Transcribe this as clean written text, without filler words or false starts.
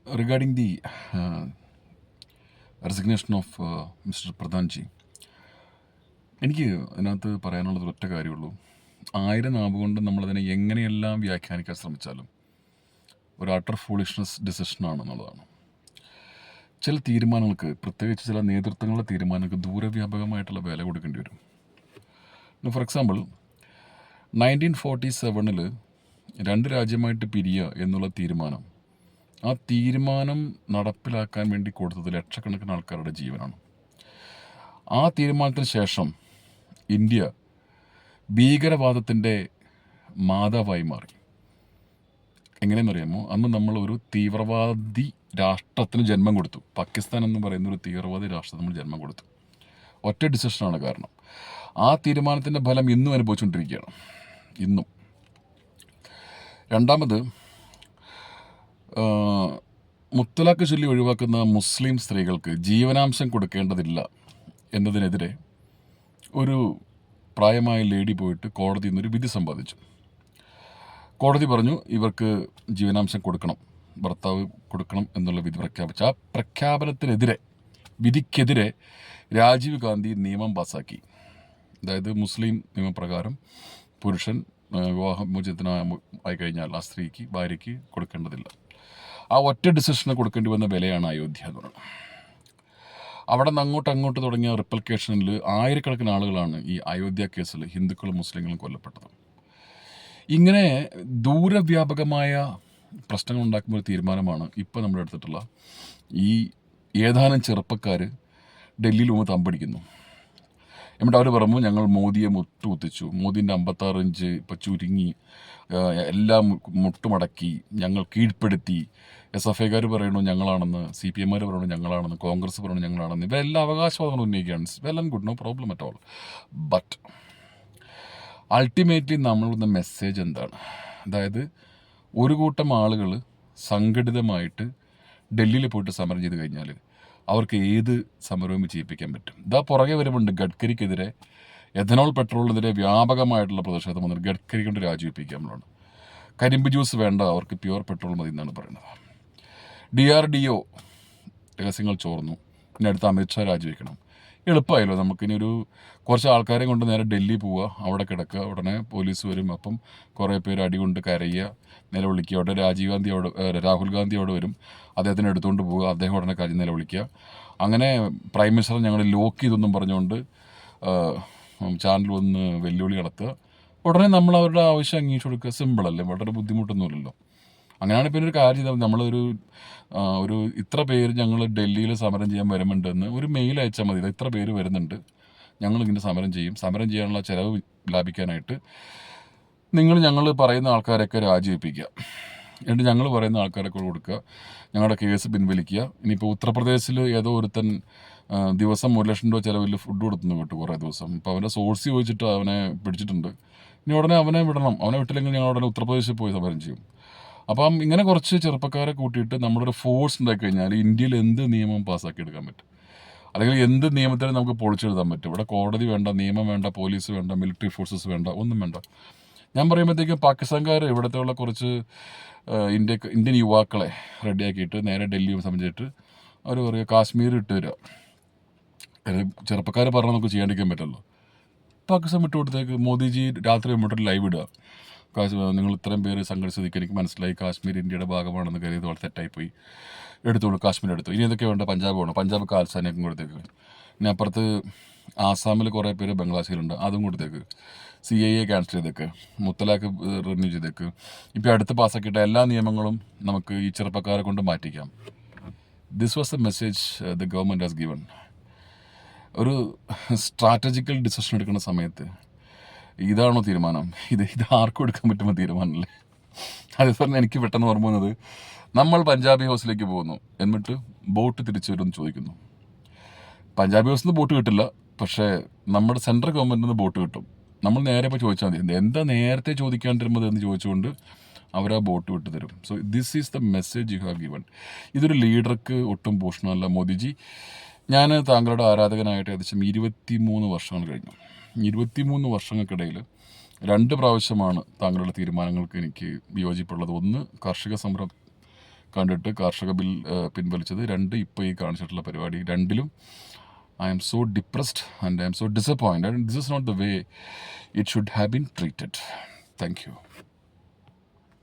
regarding the resignation of Mr. Pradhanji, എനിക്ക് അതിനകത്ത് പറയാനുള്ളത് ഒറ്റ കാര്യമുള്ളൂ. 1000 നാവ് കൊണ്ട് നമ്മളതിനെ എങ്ങനെയെല്ലാം വ്യാഖ്യാനിക്കാൻ ശ്രമിച്ചാലും ഒരു അട്ടർ ഫൂളിഷ്നെസ് ഡിസിഷനാണെന്നുള്ളതാണ്. ചില തീരുമാനങ്ങൾക്ക്, പ്രത്യേകിച്ച് ചില നേതൃത്വങ്ങളുടെ തീരുമാനങ്ങൾക്ക് ദൂരവ്യാപകമായിട്ടുള്ള വില കൊടുക്കേണ്ടി വരും. ഫോർ എക്സാമ്പിൾ, 1947 രണ്ട് രാജ്യമായിട്ട് പിരിയുക എന്നുള്ള തീരുമാനം, ആ തീരുമാനം നടപ്പിലാക്കാൻ വേണ്ടി കൊടുത്തത് ലക്ഷക്കണക്കിന് ആൾക്കാരുടെ ജീവനാണ്. ആ തീരുമാനത്തിന് ശേഷം ഇന്ത്യ ഭീകരവാദത്തിൻ്റെ മാതാവായി മാറി. എങ്ങനെയെന്നറിയാമോ? അന്ന് നമ്മൾ ഒരു തീവ്രവാദി രാഷ്ട്രത്തിന് ജന്മം കൊടുത്തു. പാകിസ്ഥാൻ എന്ന് പറയുന്ന ഒരു തീവ്രവാദി രാഷ്ട്രത്തിന് നമ്മൾ ജന്മം കൊടുത്തു. ഒറ്റ ഡിസിഷനാണ് കാരണം. ആ തീരുമാനത്തിൻ്റെ ഫലം ഇന്നും അനുഭവിച്ചുകൊണ്ടിരിക്കുകയാണ്. ഇന്നും. രണ്ടാമത്, മുത്തലാഖ് ചൊല്ലി ഒഴിവാക്കുന്ന മുസ്ലിം സ്ത്രീകൾക്ക് ജീവനാംശം കൊടുക്കേണ്ടതില്ല എന്നതിനെതിരെ ഒരു പ്രായമായ ലേഡി പോയിട്ട് കോടതിയിൽ നിന്നൊരു വിധി സമ്പാദിച്ചു. കോടതി പറഞ്ഞു ഇവർക്ക് ജീവനാംശം കൊടുക്കണം, ഭർത്താവ് കൊടുക്കണം എന്നുള്ള വിധി പ്രഖ്യാപിച്ചു. ആ പ്രഖ്യാപനത്തിനെതിരെ, വിധിക്കെതിരെ രാജീവ് ഗാന്ധി നിയമം പാസാക്കി. അതായത് മുസ്ലിം നിയമപ്രകാരം പുരുഷൻ വിവാഹമോചിതനായി കഴിഞ്ഞാൽ ആ സ്ത്രീക്ക്, ഭാര്യയ്ക്ക് കൊടുക്കേണ്ടതില്ല. ആ ഒറ്റ ഡിസിഷന് കൊടുക്കേണ്ടി വന്ന വിലയാണ് അയോധ്യ എന്ന് പറയുന്നത്. അവിടെ നിന്ന് അങ്ങോട്ട് തുടങ്ങിയ റിപ്പൽക്കേഷനിൽ ആയിരക്കണക്കിന് ആളുകളാണ് ഈ അയോധ്യ കേസിൽ ഹിന്ദുക്കളും മുസ്ലിങ്ങളും കൊല്ലപ്പെട്ടത്. ഇങ്ങനെ ദൂരവ്യാപകമായ പ്രശ്നങ്ങൾ ഉണ്ടാക്കുന്ന ഒരു തീരുമാനമാണ് ഇപ്പോൾ നമ്മൾ എടുത്തിട്ടുള്ള ഈ ഏതാനും ചെറുപ്പക്കാർ ഡൽഹിയിൽ മുമ്പ് തമ്പടിക്കുന്നു. എന്നിട്ട് അവർ പറഞ്ഞു ഞങ്ങൾ മോദിയെ മുട്ടുകുത്തിച്ചു, മോദീൻ്റെ 56 ഇഞ്ച് ഇപ്പോൾ ചുരുങ്ങി, എല്ലാം മുട്ടുമടക്കി, ഞങ്ങൾ കീഴ്പ്പെടുത്തി. SFIക്കാർ പറയണു ഞങ്ങളാണെന്ന്, CPM പറയണു ഞങ്ങളാണെന്ന്, കോൺഗ്രസ് പറയണു ഞങ്ങളാണെന്ന്. ഇവരെല്ലാം അവകാശവാദങ്ങൾ ഉന്നയിക്കുകയാണ്. Well and good, no problem at all. But ultimately നമ്മളുടെ മെസ്സേജ് എന്താണ്? അതായത് ഒരു കൂട്ടം ആളുകൾ സംഘടിതമായിട്ട് ഡൽഹിയിൽ പോയിട്ട് സമരം ചെയ്ത് കഴിഞ്ഞാൽ അവർക്ക് ഏത് സമരവും ചെയ്യിപ്പിക്കാൻ പറ്റും. ഇതാ പുറകെ വരുമുണ്ട് ഗഡ്കരിക്കെതിരെ, എഥനോൾ പെട്രോളിനെതിരെ വ്യാപകമായിട്ടുള്ള പ്രതിഷേധം വന്നിട്ട് ഗഡ്കരി കൊണ്ട് രാജിവെപ്പിക്കാമെന്നാണ്. കരിമ്പ് ജ്യൂസ് വേണ്ട, അവർക്ക് പ്യുവർ പെട്രോൾ മതി എന്നാണ് പറയുന്നത്. DRDO രഹസ്യങ്ങൾ ചോർന്നു, ഇനി അടുത്ത അമിത്ഷാ രാജിവെക്കണം. എളുപ്പമായല്ലോ. നമുക്കിനി കുറച്ച് ആൾക്കാരെ കൊണ്ട് നേരെ ഡൽഹി പോവുക, അവിടെ കിടക്കുക, ഉടനെ പോലീസ് വരും, അപ്പം കുറേ പേര് അടികൊണ്ട് കരയുക, നിലവിളിക്കുക. അവിടെ രാഹുൽ ഗാന്ധി അവിടെ വരും, അദ്ദേഹത്തിന് എടുത്തുകൊണ്ട് പോവുക, അദ്ദേഹം ഉടനെ നിലവിളിക്കുക. അങ്ങനെ പ്രൈം മിനിസ്റ്റർ ഞങ്ങൾ ലോക്ക് ചെയ്തെന്നും പറഞ്ഞുകൊണ്ട് ചാനൽ വന്ന് വെല്ലുവിളി നടത്തുക. ഉടനെ നമ്മൾ അവരുടെ ആവശ്യം അംഗീകരിച്ചു കൊടുക്കുക. സിമ്പിളല്ലേ, വളരെ ബുദ്ധിമുട്ടൊന്നുമില്ലല്ലോ. അങ്ങനെയാണ് പിന്നെ ഒരു കാര്യം ചെയ്താൽ നമ്മളൊരു ഇത്ര പേര് ഞങ്ങൾ ഡൽഹിയിൽ സമരം ചെയ്യാൻ വരുന്നുണ്ടെന്ന് ഒരു മെയിൽ അയച്ചാൽ മതി. ഇത്ര പേര് വരുന്നുണ്ട്, ഞങ്ങളിങ്ങനെ സമരം ചെയ്യും, സമരം ചെയ്യാനുള്ള ചിലവ് ലാഭിക്കാനായിട്ട് ഞങ്ങൾ പറയുന്ന ആൾക്കാരൊക്കെ രാജിവെപ്പിക്കുക, എന്നിട്ട് ഞങ്ങൾ പറയുന്ന ആൾക്കാരൊക്കെ കൊടുക്കുക, ഞങ്ങളുടെ കേസ് പിൻവലിക്കുക. ഇനിയിപ്പോൾ ഉത്തർപ്രദേശിൽ ഏതോ ഒരുത്തൻ ദിവസം 1 ലക്ഷം രൂപ ചിലവിൽ ഫുഡ് കൊടുത്തുനിന്ന് കേട്ടു കുറേ ദിവസം. ഇപ്പോൾ അവൻ്റെ സോഴ്സ് ചോദിച്ചിട്ട് അവനെ പിടിച്ചിട്ടുണ്ട്. ഇനി ഉടനെ അവനെ വിടണം. അവനെ വിട്ടില്ലെങ്കിൽ ഞങ്ങൾ ഉടനെ ഉത്തർപ്രദേശിൽ പോയി സമരം ചെയ്യും. അപ്പം ഇങ്ങനെ കുറച്ച് ചെറുപ്പക്കാരെ കൂട്ടിയിട്ട് നമ്മളൊരു ഫോഴ്സ് ഉണ്ടാക്കി കഴിഞ്ഞാൽ ഇന്ത്യയിൽ എന്ത് നിയമം പാസ്സാക്കി എടുക്കാൻ പറ്റും, അല്ലെങ്കിൽ എന്ത് നിയമത്തിനും നമുക്ക് പൊളിച്ചെഴുതാൻ പറ്റും. ഇവിടെ കോടതി വേണ്ട, നിയമം വേണ്ട, പോലീസ് വേണ്ട, മിലിറ്ററി ഫോഴ്സസ് വേണ്ട, ഒന്നും വേണ്ട. ഞാൻ പറയുമ്പോഴത്തേക്കും പാകിസ്ഥാൻകാർ ഇവിടുത്തെ ഉള്ള കുറച്ച് ഇന്ത്യൻ യുവാക്കളെ റെഡിയാക്കിയിട്ട് നേരെ ഡൽഹി സംബന്ധിച്ചിട്ട് അവർ പറയുക കാശ്മീർ ഇട്ട് തരിക. ചെറുപ്പക്കാർ പറഞ്ഞാൽ നമുക്ക് ചെയ്യാണ്ടിരിക്കാൻ പറ്റുമല്ലോ. പാകിസ്ഥാൻ വിട്ടുകൊടുത്തേക്ക്. മോദിജി രാത്രി മുമ്പോട്ട് ലൈവ് ഇടുക, നിങ്ങൾ ഇത്രയും പേര് സംഘടിച്ചതൊക്കെ എനിക്ക് മനസ്സിലായി, കാശ്മീർ ഇന്ത്യയുടെ ഭാഗമാണെന്ന് കരുതി വളരെ തെറ്റായിപ്പോയി, എടുത്തോളൂ, കാശ്മീർ എടുത്തു. ഇനി എന്തൊക്കെ വേണ്ട? പഞ്ചാബ് വേണം, പഞ്ചാബ് കാൽസാനേക്കും കൊടുത്തേക്ക്. ഇനി അപ്പുറത്ത് ആസാമിൽ കുറേ പേര് ബംഗ്ലാദേശിലുണ്ട്, അതും കൊടുത്തേക്ക്. CAA ക്യാൻസൽ ചെയ്തേക്ക്, മുത്തലാഖ് റിന്യൂ ചെയ്തേക്ക്. ഇപ്പോൾ അടുത്ത് പാസ്സാക്കിയിട്ട എല്ലാ നിയമങ്ങളും നമുക്ക് ഈ ചെറുപ്പക്കാരെ കൊണ്ട് മാറ്റിക്കാം. This was the message the government has given. ഒരു സ്ട്രാറ്റജിക്കൽ ഡിസിഷൻ എടുക്കുന്ന സമയത്ത് ഇതാണോ തീരുമാനം? ഇത് ആർക്കും എടുക്കാൻ പറ്റുമ്പോൾ തീരുമാനമല്ലേ? അതേസമയം എനിക്ക് പെട്ടെന്ന് ഓർമ്മ വന്നത്, നമ്മൾ പഞ്ചാബി ഹൗസിലേക്ക് പോകുന്നു, എന്നിട്ട് ബോട്ട് തിരിച്ചു വരുമെന്ന് ചോദിക്കുന്നു. പഞ്ചാബി ഹൗസിൽ നിന്ന് ബോട്ട് കിട്ടില്ല, പക്ഷേ നമ്മുടെ സെൻട്രൽ ഗവൺമെൻറ്റിൽ നിന്ന് ബോട്ട് കിട്ടും. നമ്മൾ നേരെ ഇപ്പോൾ ചോദിച്ചാൽ മതി, എന്താ നേരത്തെ ചോദിക്കാണ്ടിരുന്നത് എന്ന് ചോദിച്ചുകൊണ്ട് അവർ ആ ബോട്ട് വിട്ട് തരും. So this is the message you have given. ഇതൊരു ലീഡർക്ക് ഒട്ടും ഭൂഷണമല്ല മോദിജി. ഞാൻ താങ്കളുടെ ആരാധകനായിട്ട് ഏകദേശം 23 വർഷങ്ങൾ കഴിഞ്ഞു. 23 വർഷങ്ങൾക്കിടയിൽ 2 പ്രാവശ്യമാണ് താങ്കളുടെ തീരുമാനങ്ങൾക്ക് എനിക്ക് വിയോജിപ്പുള്ളത്. ഒന്ന്, കാർഷിക സമരം കണ്ടിട്ട് കാർഷിക ബിൽ പിൻവലിച്ചത്, 2 ഇപ്പോൾ ഈ കാണിച്ചിട്ടുള്ള പരിപാടി, രണ്ടിലും I am so depressed and I am so disappointed, and this is not the way it should have been treated. Thank you.